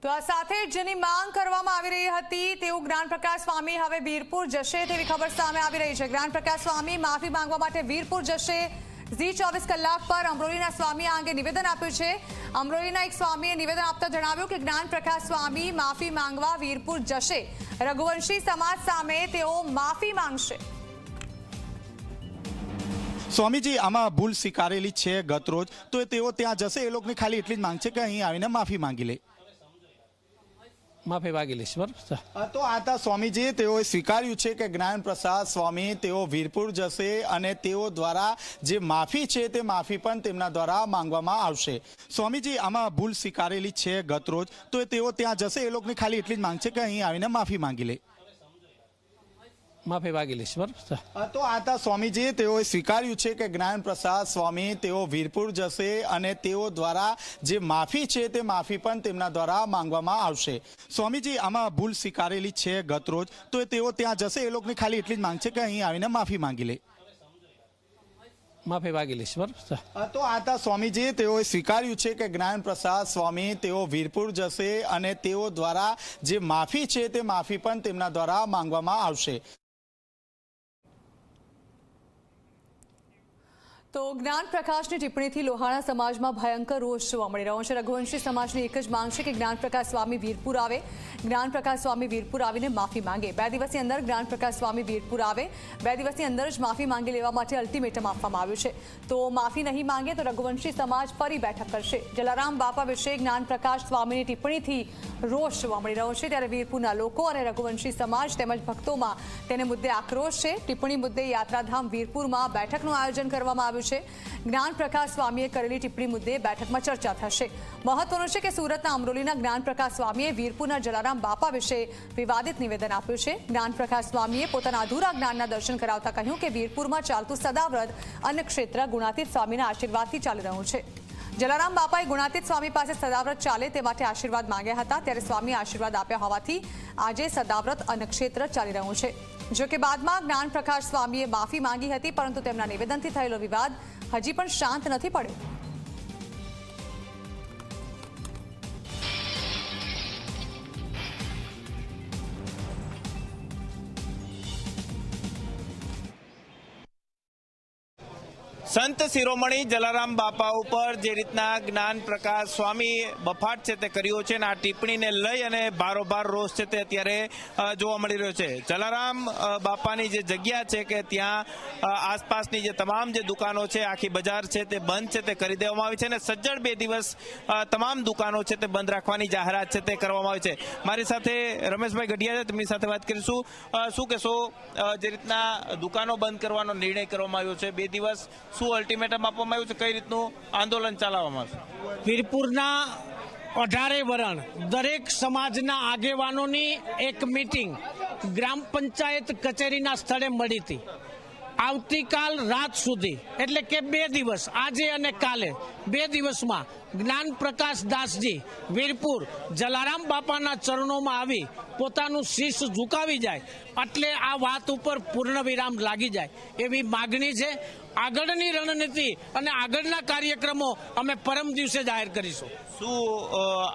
તો આ સાથે જેની માંગ કરવામાં આવી રહી હતી તેઓ જ્ઞાનપ્રકાશ સ્વામી હવે વીરપુર જશે તેવી ખબર સામે આવી રહી છે। જ્ઞાનપ્રકાશ સ્વામી માફી માંગવા માટે વીરપુર જશે। ઝી 24 કલાક પર અમરોલીના સ્વામી આ અંગે નિવેદન આપ્યું છે। અમરોલીના એક સ્વામીએ નિવેદન આપતા જણાવ્યું કે જ્ઞાનપ્રકાશ સ્વામી માફી માંગવા વીરપુર જશે। રઘુવંશી સમાજ સામે તેઓ માફી માંગશે। સ્વામીજી આમાં ભૂલ સ્વીકારેલી છે ગત રોજ, તો તેઓ ત્યાં જશે। એ લોકોની ખાલી એટલી જ માંગ છે કે અહીં આવીને માફી માંગી લે। માફી માંગી લઈશ બરાબર। તો આ હતા સ્વામીજી, તેઓએ સ્વીકાર્યું છે કે જ્ઞાનપ્રકાશ સ્વામી તેઓ વીરપુર જશે અને તેઓ દ્વારા જે માફી છે તે માફી પણ તેમના દ્વારા માંગવામાં આવશે। સ્વામીજી આમાં ભૂલ સ્વીકારેલી છે ગત રોજ, તો તેઓ ત્યાં જશે। એ લોકોની ખાલી એટલી જ માંગ છે કે અહીં આવીને માફી માંગી લે। માફી માંગી લઈશ બરાબર। તો આ હતા સ્વામીજી, તેઓએ સ્વીકાર્યું છે કે જ્ઞાનપ્રકાશ સ્વામી તેઓ વીરપુર જશે અને તેઓ દ્વારા જે માફી છે તે માફી પણ તેમના દ્વારા માંગવામાં આવશે। સ્વામીજી આમાં ભૂલ સ્વીકારેલી છે ગત રોજ, તો તેઓ ત્યાં જશે। એ લોકોની ખાલી એટલી જ માંગ છે કે અહીં આવીને માફી માંગી લે। માફી માંગી લઈશ બરાબર। તો આ હતા સ્વામીજી, તેઓએ સ્વીકાર્યું છે કે જ્ઞાનપ્રકાશ સ્વામી તેઓ વીરપુર જશે અને તેઓ દ્વારા જે માફી છે તે માફી પણ તેમના દ્વારા માંગવામાં આવશે। તો જ્ઞાનપ્રકાશની ટિપ્પણીથી લોહાણા સમાજમાં ભયંકર રોષ જોવા મળી રહ્યો છે। રઘુવંશી સમાજની એક જ માંગ છે કે જ્ઞાનપ્રકાશ સ્વામી વીરપુર આવે। જ્ઞાનપ્રકાશ સ્વામી વીરપુર આવીને માફી માંગે। 2 દિવસની અંદર જ્ઞાનપ્રકાશ સ્વામી વીરપુર આવે। 2 દિવસની અંદર જ માફી માંગી લેવા માટે અલ્ટિમેટમ આપવામાં આવ્યું છે। તો માફી નહીં માંગે તો રઘુવંશી સમાજ ફરી બેઠક કરશે। જલારામ બાપા વિશે જ્ઞાનપ્રકાશ સ્વામીની ટિપ્પણીથી રોષ જોવા મળી રહ્યો છે, ત્યારે વીરપુરના લોકો અને રઘુવંશી સમાજ તેમજ ભક્તોમાં તેને મુદ્દે આક્રોશ છે। ટિપ્પણી મુદ્દે યાત્રાધામ વીરપુરમાં બેઠકનું આયોજન કરવામાં આવ્યું છે। જ્ઞાનપ્રકાશ સ્વામીએ કરેલી ટિપ્પણી મુદ્દે બેઠકમાં ચર્ચા થશે। મહત્વનું છે કે સુરતના અમરોલીના જ્ઞાનપ્રકાશ સ્વામીએ વીરપુરના જલારામ બાપા વિશે વિવાદિત નિવેદન આપ્યું છે। જ્ઞાનપ્રકાશ સ્વામીએ પોતાના અધૂરા જ્ઞાનના દર્શન કરાવતા કહ્યું કે વીરપુરમાં ચાલતું સદાવ્રત અન્ન ક્ષેત્ર ગુણાતીત સ્વામીના આશીર્વાદથી ચાલી રહ્યું છે। જલારામ બાપાએ ગુણાતીત સ્વામી પાસે સદાવ્રત ચાલે તે માટે આશીર્વાદ માંગ્યા હતા, ત્યારે સ્વામીએ આશીર્વાદ આપ્યા હોવાથી આજે સદાવ્રત અન્ન ક્ષેત્ર ચાલી રહ્યું છે। જો કે બાદમાં જ્ઞાનપ્રકાશ સ્વામીએ માફી માંગી હતી, પરંતુ તેમના નિવેદનથી થયેલો વિવાદ હજી પણ શાંત નથી પડ્યો। સંત શિરોમણી જલારામ બાપા ઉપર જે રીતના જ્ઞાનપ્રકાશ સ્વામી બફાટ છે તે કર્યો છે અને આ ટિપ્પણીને લઈ અને બારોબાર રોષ છે તે અત્યારે જોવા મળી રહ્યો છે। જલારામ બાપાની જે જગ્યા છે કે ત્યાં આસપાસની જે તમામ જે દુકાનો છે, આખી બજાર છે તે બંધ છે તે કરી દેવામાં આવી છે અને સજ્જડ 2 દિવસ તમામ દુકાનો છે તે બંધ રાખવાની જાહેરાત છે તે કરવામાં આવી છે। મારી સાથે રમેશભાઈ ગઢિયા છે, તેમની સાથે વાત કરીશું। શું કહેશો, જે રીતના દુકાનો બંધ કરવાનો નિર્ણય કરવામાં આવ્યો છે, 2 દિવસ શું અલ્ટિમેટમ આપવામાં આવ્યું છે, કઈ રીતનું આંદોલન ચલાવવામાં આવશે? વીરપુરના 18 વરણ દરેક સમાજના આગેવાનોની એક મીટિંગ ગ્રામ પંચાયત કચેરીના સ્થળે મળી હતી। આવતીકાલ રાત સુધી એટલે કે 2 દિવસ, આજે અને કાલે 2 દિવસમાં જ્ઞાનપ્રકાશ દાસજી વીરપુર જલારામ બાપાના ચરણોમાં આવી પોતાનું શીશ ઝુકાવી જાય એટલે આ વાત ઉપર પૂર્ણ વિરામ લાગી જાય એવી માગણી છે। આગળની રણનીતિ અને આગળના કાર્યક્રમો અમે પરમ દિવસે જાહેર કરીશું। શું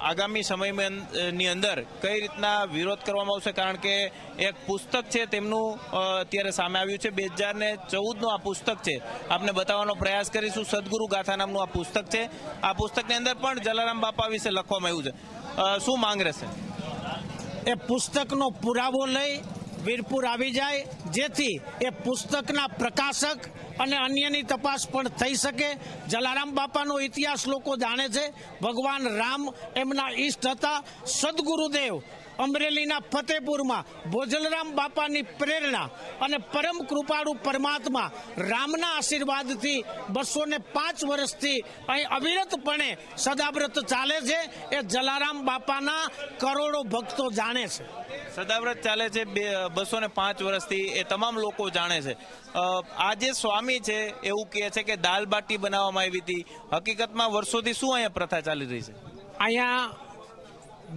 આગામી સમયની અંદર કઈ રીતના વિરોધ કરવામાં આવશે? કારણ કે એક પુસ્તક છે તેમનું અત્યારે સામે આવ્યું છે, 2014નું આ પુસ્તક છે, આપને બતાવવાનો પ્રયાસ કરીશું। સદગુરુ ગાથા નામનું આ પુસ્તક છે। આ પુસ્તકની અંદર પણ જલારામ બાપા વિશે લખવામાં આવ્યું છે। શું માંગ રહેશે? એ પુસ્તકનો પુરાવો લઈ વીરપુર આવી જાય જેથી એ પુસ્તકના પ્રકાશક અને અન્યની તપાસ પણ થઈ શકે। જલારામ બાપાનો ઇતિહાસ લોકો જાણે છે। ભગવાન રામ એમના ઈષ્ટ હતા। સદગુરુદેવ અમરેલીના ફતેપુરમાં ભોજલરામ બાપાની પ્રેરણા અને પરમ કૃપાળુ પરમાત્મા રામના આશીર્વાદથી 205 વર્ષથી અહીં અવિરતપણે સદાવ્રત ચાલે છે। એ જલારામ બાપાના કરોડો ભક્તો જાણે છે। સદાવ્રત ચાલે છે 205 વર્ષથી, એ તમામ લોકો જાણે છે। આ જે સ્વામી છે એવું કહે છે કે દાલ બાટી બનાવવામાં આવી હતી, હકીકતમાં વર્ષોથી શું અહીંયા પ્રથા ચાલી રહી છે? અહીંયા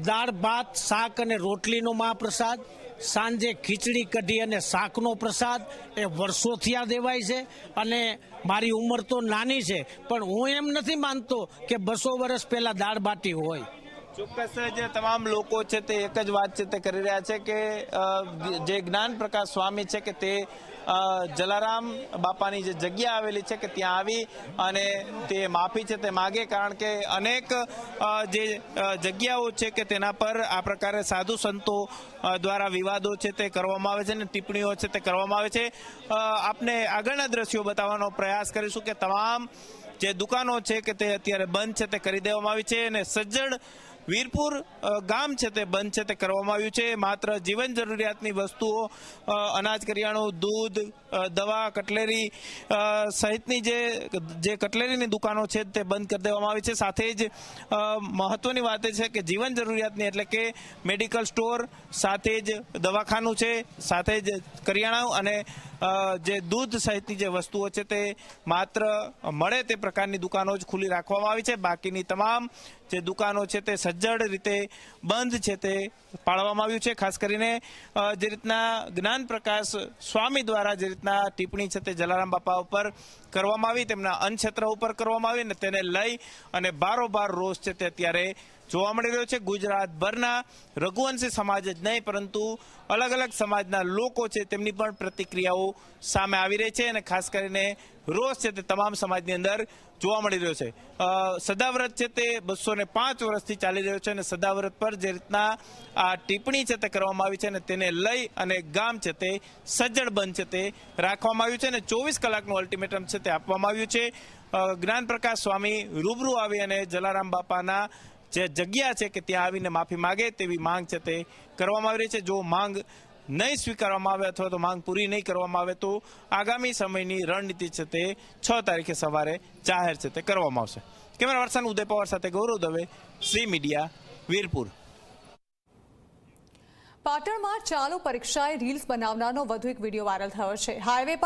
દાળ ભાત શાક અને રોટલીનો મહાપ્રસાદ, સાંજે ખીચડી કઢી અને શાકનો પ્રસાદ એ વર્ષોથી આ દેવાય છે। અને મારી ઉંમર તો નાની છે પણ હું એમ નથી માનતો કે 200 વર્ષ પહેલા દાળ બાટી હોય। ચોક્કસ જે તમામ લોકો છે તે એક જ વાત છે તે કરી રહ્યા છે કે જે જ્ઞાન પ્રકાશ સ્વામી છે કે તે જલારામ બાપાની જે જગ્યા આવેલી છે કે ત્યાં આવી અને તે માફી છે તે માગે, કારણ કે અનેક જે જગ્યાઓ છે કે તેના પર આ પ્રકારે સાધુ સંતો દ્વારા વિવાદો છે તે કરવામાં આવે છે અને ટિપ્પણીઓ છે તે કરવામાં આવે છે. આપને આગળના દ્રશ્યો બતાવવાનો પ્રયાસ કરીશું કે તમામ જે દુકાનો છે કે તે અત્યારે બંધ છે તે કરી દેવામાં આવી છે અને સજ્જડ વીરપુર ગામ છે તે બંધ છે તે કરવામાં આવ્યું છે. માત્ર જીવન જરૂરિયાતની વસ્તુઓ, અનાજ કરિયાણું, દૂધ, દવા, કટલેરી સહિતની જે કટલેરીની દુકાનો છે તે બંધ કરી દેવામાં આવી છે. સાથે જ મહત્વની વાત એ છે કે જીવન જરૂરિયાતની એટલે કે મેડિકલ સ્ટોર, સાથે જ દવાખાનું છે, સાથે જ કરિયાણા અને જે દૂધ સહિતની જે વસ્તુઓ છે તે માત્ર મળે તે પ્રકારની દુકાનો જ ખુલ્લી રાખવામાં આવી છે. બાકીની તમામ જે દુકાનો છે તે સજ્જડ રીતે બંધ છે તે પાડવામાં આવ્યું છે. ખાસ કરીને જે રીતના જ્ઞાન પ્રકાશ સ્વામી દ્વારા જે રીતના ટિપ્પણી છે તે જલારામ બાપા ઉપર કરવામાં આવી, તેમના અન્નક્ષેત્ર ઉપર કરવામાં આવી અને તેને લઈ અને બારોબાર રોષ છે તે અત્યારે જોવા મળી રહ્યો છે. ગુજરાતભરના રઘુવંશી સમાજ જ નહીં પરંતુ અલગ અલગ સમાજના લોકો છે તેમની પણ પ્રતિક્રિયાઓ સામે આવી રહી છે અને ખાસ કરીને રોષ છે તે તમામ સમાજની અંદર જોવા મળી રહ્યો છે. સદાવ્રત છે તે 205 વર્ષથી ચાલી રહ્યો છે અને સદાવ્રત પર જે રીતના આ ટિપ્પણી છે તે કરવામાં આવી છે અને તેને લઈ અને ગામ છે તે સજ્જડ બંધ છે તે રાખવામાં આવ્યું છે અને 24 કલાકનું અલ્ટિમેટમ છે તે આપવામાં આવ્યું છે. જ્ઞાન પ્રકાશ સ્વામી રૂબરૂ આવી અને જલારામ બાપાના જે જગ્યા છે કે ત્યાં આવીને માફી માગે તેવી માંગ છે તે કરવામાં આવી રહી છે. જો માંગ નહીં સ્વીકારવામાં આવે અથવા તો માંગ પૂરી નહીં કરવામાં આવે તો આગામી સમયની રણનીતિ છે તે 6 તારીખે સવારે જાહેર છે તે કરવામાં આવશે. કેમેરા પર્સન ઉદય પવાર સાથે ગૌરવ દવે, શ્રી મીડિયા, વીરપુર. પાટણમાં ચાલુ પરીક્ષાએ રીલ્સ બનાવનારનો વધુ એક વિડીયો વાયરલ થયો છે. હાઈવે પર